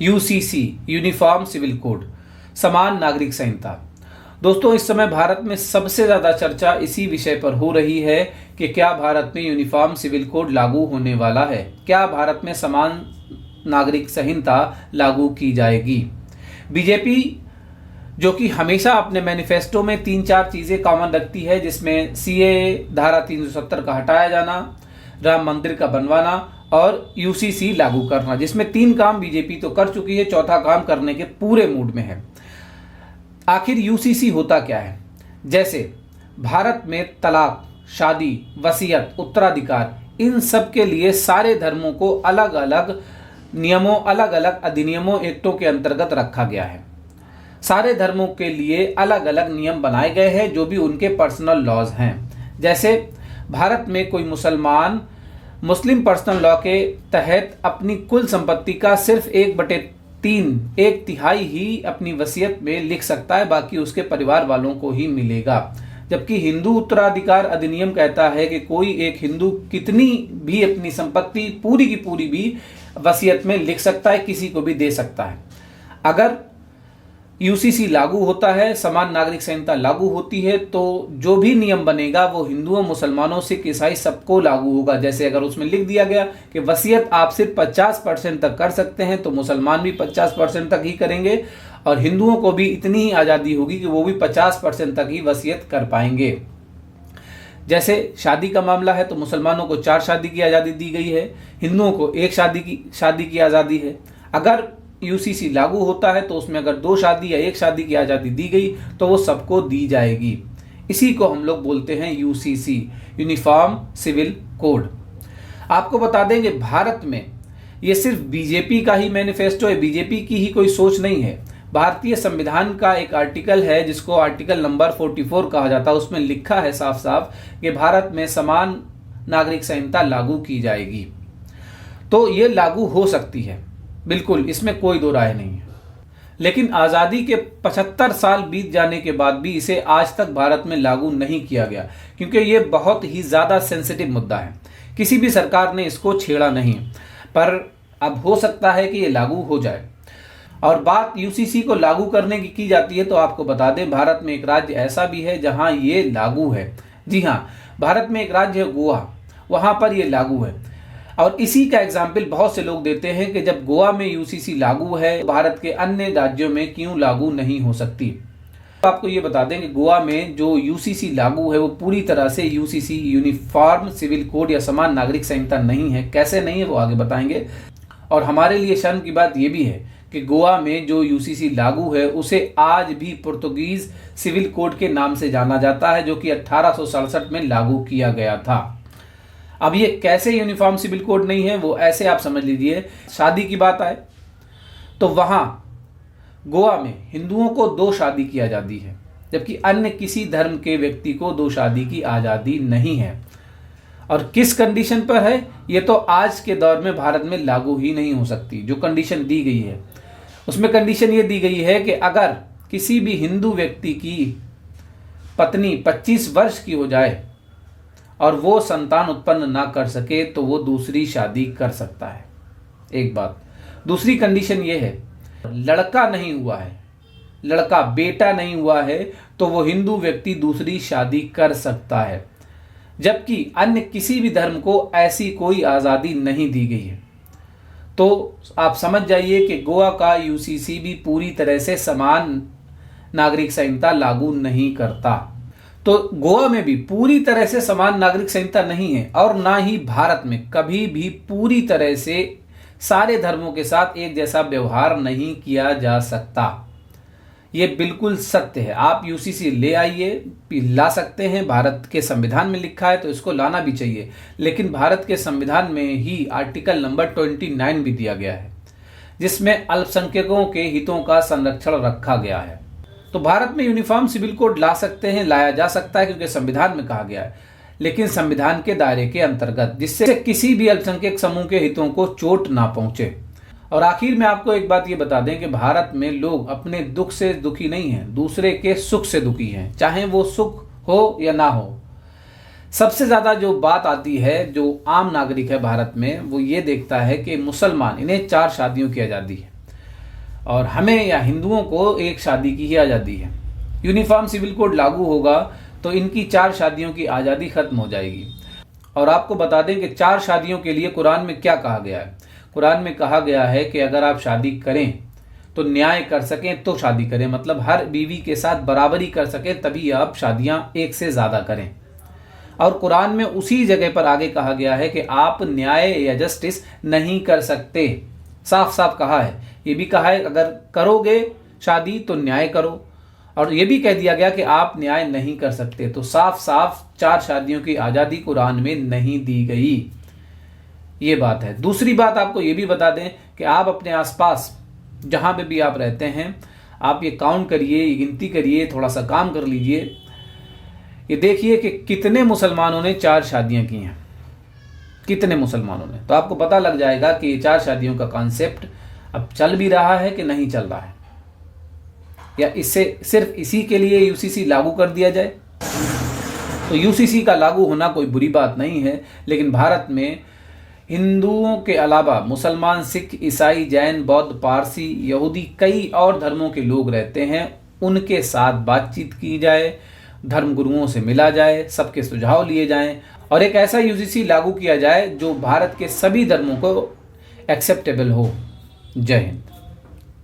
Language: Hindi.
यूसीसी यूनिफॉर्म सिविल कोड, समान नागरिक संहिता। दोस्तों, इस समय भारत में सबसे ज्यादा चर्चा इसी विषय पर हो रही है कि क्या भारत में यूनिफॉर्म सिविल कोड लागू होने वाला है, क्या भारत में समान नागरिक संहिता लागू की जाएगी। बीजेपी जो कि हमेशा अपने मैनिफेस्टो में 3-4 चीजें कॉमन रखती है, जिसमें सीएए धारा 370 का हटाया जाना, राम मंदिर का बनवाना और यूसीसी लागू करना, जिसमें 3 काम बीजेपी तो कर चुकी है, चौथा काम करने के पूरे मूड में है। आखिर यूसीसी होता क्या है? जैसे भारत में तलाक, शादी, वसीयत, उत्तराधिकार, इन सब के लिए सारे धर्मों को अलग अलग नियमों, अलग अलग अधिनियमों, एक्टों के अंतर्गत रखा गया है। सारे धर्मों के लिए अलग अलग नियम बनाए गए हैं, जो भी उनके पर्सनल लॉज हैं। जैसे भारत में कोई मुसलमान मुस्लिम पर्सनल लॉ के तहत अपनी कुल संपत्ति का सिर्फ 1/3, 1/3 ही अपनी वसीयत में लिख सकता है, बाकी उसके परिवार वालों को ही मिलेगा। जबकि हिंदू उत्तराधिकार अधिनियम कहता है कि कोई एक हिंदू कितनी भी अपनी संपत्ति पूरी की पूरी भी वसीयत में लिख सकता है, किसी को भी दे सकता है। अगर यूसीसी लागू होता है, समान नागरिक संहिता लागू होती है, तो जो भी नियम बनेगा वो हिंदुओं, मुसलमानों, सिख, ईसाई सबको लागू होगा। जैसे अगर उसमें लिख दिया गया कि वसीयत आप सिर्फ 50% तक कर सकते हैं, तो मुसलमान भी 50% तक ही करेंगे और हिंदुओं को भी इतनी ही आज़ादी होगी कि वो भी 50% तक ही वसीयत कर पाएंगे। जैसे शादी का मामला है तो मुसलमानों को 4 शादी की आज़ादी दी गई है, हिंदुओं को 1 शादी की आज़ादी है। अगर यूसीसी लागू होता है तो उसमें अगर 2 शादी या 1 शादी की आज़ादी दी गई तो वो सबको दी जाएगी। इसी को हम लोग बोलते हैं यूसीसी, यूनिफॉर्म सिविल कोड। आपको बता देंगे भारत में ये सिर्फ बीजेपी का ही मैनिफेस्टो है, बीजेपी की ही कोई सोच नहीं है। भारतीय संविधान का एक आर्टिकल है जिसको आर्टिकल नंबर 44 कहा जाता है, उसमें लिखा है साफ साफ कि भारत में समान नागरिक संहिता लागू की जाएगी। तो ये लागू हो सकती है, बिल्कुल, इसमें कोई दो राय नहीं है। लेकिन आज़ादी के 75 साल बीत जाने के बाद भी इसे आज तक भारत में लागू नहीं किया गया, क्योंकि ये बहुत ही ज़्यादा सेंसिटिव मुद्दा है। किसी भी सरकार ने इसको छेड़ा नहीं, पर अब हो सकता है कि ये लागू हो जाए। और बात यूसीसी को लागू करने की जाती है तो आपको बता दें, भारत में एक राज्य ऐसा भी है जहां ये लागू है। जी हाँ, भारत में एक राज्य है गोवा, वहां पर ये लागू है। और इसी का एग्जाम्पल बहुत से लोग देते हैं कि जब गोवा में यूसीसी लागू है, भारत के अन्य राज्यों में क्यों लागू नहीं हो सकती। तो आपको ये बता दें कि गोवा में जो यूसीसी लागू है वो पूरी तरह से यूसीसी, यूनिफॉर्म सिविल कोड या समान नागरिक संहिता नहीं है। कैसे नहीं है वो आगे बताएंगे। और हमारे लिए शर्म की बात ये भी है कि गोवा में जो यूसीसी लागू है उसे आज भी पुर्तगीज सिविल कोड के नाम से जाना जाता है, जो कि 1867 में लागू किया गया था। अब ये कैसे यूनिफॉर्म सिविल कोड नहीं है वो ऐसे आप समझ लीजिए। शादी की बात आए तो वहां गोवा में हिंदुओं को 2 शादी की आज़ादी है, जबकि अन्य किसी धर्म के व्यक्ति को 2 शादी की आज़ादी नहीं है। और किस कंडीशन पर है, ये तो आज के दौर में भारत में लागू ही नहीं हो सकती। जो कंडीशन दी गई है उसमें कंडीशन ये दी गई है कि अगर किसी भी हिंदू व्यक्ति की पत्नी 25 वर्ष की हो जाए और वो संतान उत्पन्न ना कर सके तो वो दूसरी शादी कर सकता है। एक बात। दूसरी कंडीशन ये है, लड़का नहीं हुआ है, लड़का बेटा नहीं हुआ है तो वो हिंदू व्यक्ति दूसरी शादी कर सकता है, जबकि अन्य किसी भी धर्म को ऐसी कोई आज़ादी नहीं दी गई है। तो आप समझ जाइए कि गोवा का यूसीसी भी पूरी तरह से समान नागरिक संहिता लागू नहीं करता। तो गोवा में भी पूरी तरह से समान नागरिक संहिता नहीं है, और ना ही भारत में कभी भी पूरी तरह से सारे धर्मों के साथ एक जैसा व्यवहार नहीं किया जा सकता। ये बिल्कुल सत्य है। आप यूसीसी ले आइए, ला सकते हैं, भारत के संविधान में लिखा है तो इसको लाना भी चाहिए। लेकिन भारत के संविधान में ही आर्टिकल नंबर 29 भी दिया गया है, जिसमें अल्पसंख्यकों के हितों का संरक्षण रखा गया है। तो भारत में यूनिफॉर्म सिविल कोड ला सकते हैं, लाया जा सकता है, क्योंकि संविधान में कहा गया है, लेकिन संविधान के दायरे के अंतर्गत, जिससे किसी भी अल्पसंख्यक समूह के हितों को चोट ना पहुंचे। और आखिर में आपको एक बात ये बता दें कि भारत में लोग अपने दुख से दुखी नहीं हैं, दूसरे के सुख से दुखी हैं, चाहे वो सुख हो या ना हो। सबसे ज्यादा जो बात आती है, जो आम नागरिक है भारत में, वो ये देखता है कि मुसलमान, इन्हें 4 शादियों की आज़ादी है, और हमें या हिंदुओं को एक शादी की ही आज़ादी है। यूनिफॉर्म सिविल कोड लागू होगा तो इनकी 4 शादियों की आज़ादी खत्म हो जाएगी। और आपको बता दें कि 4 शादियों के लिए कुरान में क्या कहा गया है। कुरान में कहा गया है कि अगर आप शादी करें तो न्याय कर सकें तो शादी करें, मतलब हर बीवी के साथ बराबरी कर सकें तभी आप शादियां एक से ज़्यादा करें। और कुरान में उसी जगह पर आगे कहा गया है कि आप न्याय या जस्टिस नहीं कर सकते, साफ साफ कहा है। ये भी कहा है अगर करोगे शादी तो न्याय करो, और ये भी कह दिया गया कि आप न्याय नहीं कर सकते। तो साफ साफ 4 शादियों की आज़ादी कुरान में नहीं दी गई, ये बात है। दूसरी बात आपको ये भी बता दें कि आप अपने आसपास जहां पे भी आप रहते हैं, आप ये काउंट करिए, ये गिनती करिए, थोड़ा सा काम कर लीजिए, ये देखिए कि कितने मुसलमानों ने 4 शादियां की हैं, कितने मुसलमानों ने। तो आपको पता लग जाएगा कि ये 4 शादियों का कॉन्सेप्ट अब चल भी रहा है कि नहीं चल रहा है, या इससे सिर्फ इसी के लिए यूसीसी लागू कर दिया जाए। तो यूसीसी का लागू होना कोई बुरी बात नहीं है, लेकिन भारत में हिंदुओं के अलावा मुसलमान, सिख, ईसाई, जैन, बौद्ध, पारसी, यहूदी, कई और धर्मों के लोग रहते हैं। उनके साथ बातचीत की जाए, धर्म गुरुओं से मिला जाए, सबके सुझाव लिए जाएं और एक ऐसा यूसीसी लागू किया जाए जो भारत के सभी धर्मों को एक्सेप्टेबल हो। जय हिंद।